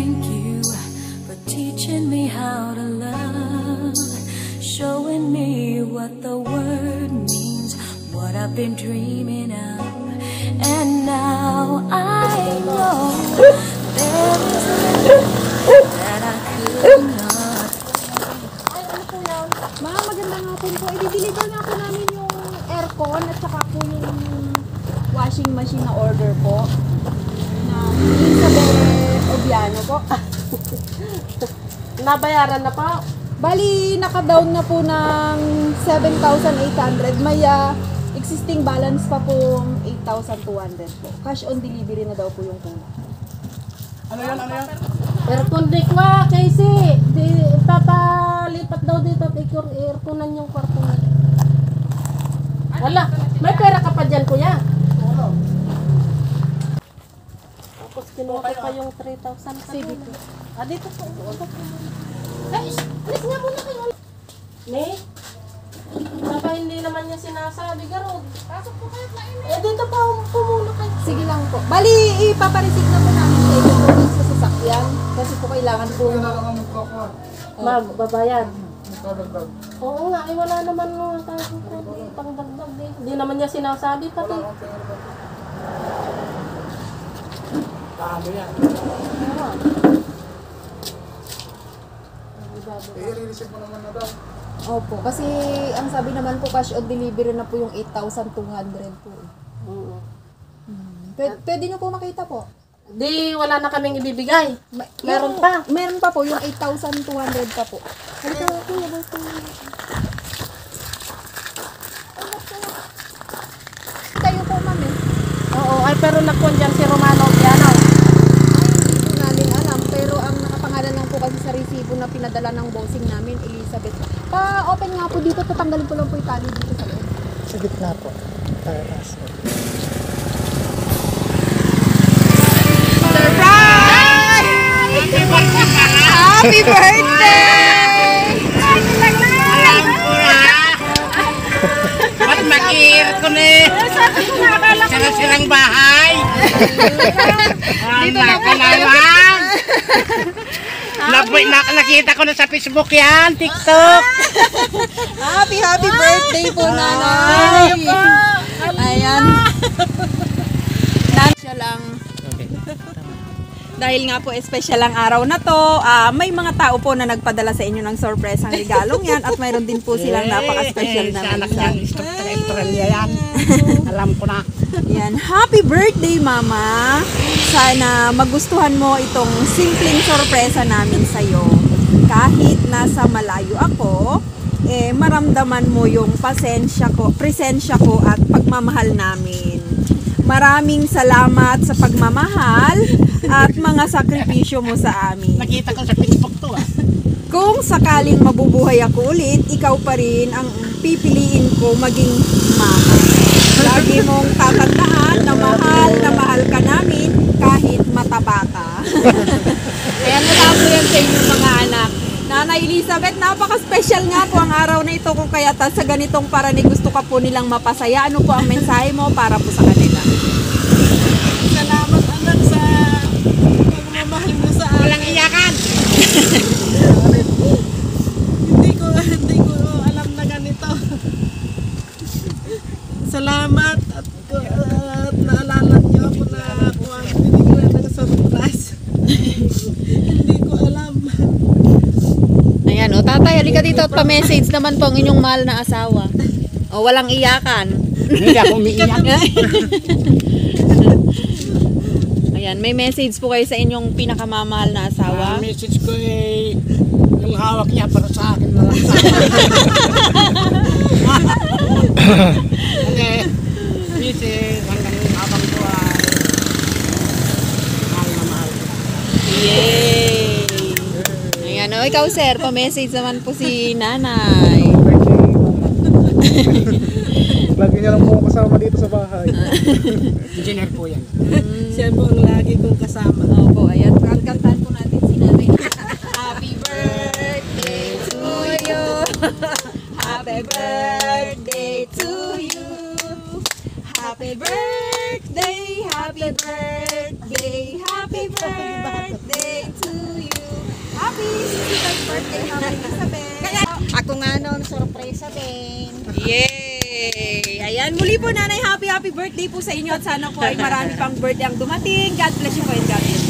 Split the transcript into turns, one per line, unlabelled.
thank you for teaching me how to love, showing me what the word means, what I've been dreaming of. And now I know there is nothing that I could not.
Ay, ano po yan? Ma'am, magandang hapon po. I-deliver nga po namin yung aircon at saka po yung washing machine na order po. Na Elizabeth Obiano po.
Nabayaran na po.
Bali, naka-down na po ng 7,800. May existing balance pa po 8,200 po. Cash on delivery na daw po yung kulang.
Ano yan?
Aircon di ko Casey. Papalipat daw dito at airconan yung kwarto na. Wala, may pera ka pa dyan kuya. Tapos kinuha ko pa yung 3,000. Sige po. Dito po. Ay, alis nga muna kayo. Ne? Baka hindi naman niya sinasabi, Garod. Pasok po kayo na ini. Dito po muna kayo.
Sige lang po. Bali, ipapareceive na po namin sa ito po sa sasakyan. Kasi po kailangan po
magbabayad. Oo nga, ay wala naman tayo pangdagdag eh. Hindi naman niya sinasabi pati.
Paano yan? I-release mo naman na daw.
Opo, kasi ang sabi naman po cash on delivery na po yung 8,200 po.
Oo.
Pwede nyo po makita po.
Di, wala na kaming ibibigay. Meron pa.
Meron pa po, yung 8,200 pa po. Halika po, yabay po. Kayo po, mami.
Oo, ay pero nakuha dyan si Romano Piano.
Ay, hindi po namin alam. Pero ang nakapangalan lang po kasi sa resibo na pinadala ng bossing namin, Elizabeth. Pa-open nga po dito, tatanggalin ko lang po yung tali dito sa loob.
Sa gitna po. Taras.
Happy birthday!
Alam ko na! Ba't mag-iirot ko na eh? Sila-silang bahay! Dito na ka naman! Nakita ko na sa Facebook yan, TikTok!
Happy birthday po, nanay! Ayan. Siya lang. Dahil nga po special ang araw na to, may mga tao po na nagpadala sa inyo ng surprise ang regalong yan at mayroon din po silang napaka-special na
Australia yan. Alam ko na.
Yan. Happy birthday, Mama! Sana magustuhan mo itong simpleng sorpresa namin sa'yo. Kahit nasa malayo ako, maramdaman mo yung presensya ko at pagmamahal namin. Maraming salamat sa pagmamahal at mga sakripisyo mo sa amin.
Nakita ko sa Facebook to ah.
Kung sakaling mabubuhay ako ulit, ikaw pa rin ang pipiliin ko maging mama. Lagi mong tatandaan na mahal ka namin kahit mataba ka. Kaya mula po yan sa inyong mga anak. Nanay Elizabeth, napaka-special nga po ang araw na ito kung kaya sa ganitong paraan gusto ka po nilang mapasaya. Ano po ang mensahe mo para po sa kanila?
Salamat anak sa pagmamahal mo sa akin.
Walang iyakan!
Hindi ko alam na ganito. Salamat at naalala niyo ako na binigyan ng surprise. Hindi ko alam.
Ayan, o tatay, halika dito at pa-message naman po ang inyong mahal na asawa. O walang iyakan.
Hindi ako umiiyak.
Ayan, may message po kayo sa inyong pinakamamahal na asawa.
Ang message ko eh, yung hawak niya para sa akin na lang. Hindi, busy hanggang habang buhay. Mahal na mahal.
Yay! Ayan, o ikaw sir, pa-message naman po si nanay.
Lagi niya lang po kasama dito sa bahay.
Engineer po yan.
Siya po ang lagi kong kasama.
Opo, ayan, kantahan po natin si nanay. Happy birthday to you. Happy birthday to you. Happy birthday, happy birthday, happy birthday to you. Happy 65th birthday, Mama Elizabeth.
Ako nga noon, sorpresa din.
Yay! Ayan, muli po nanay, happy birthday po sa inyo at sana po ay marami pang birthday ang dumating. God bless you po and God bless you.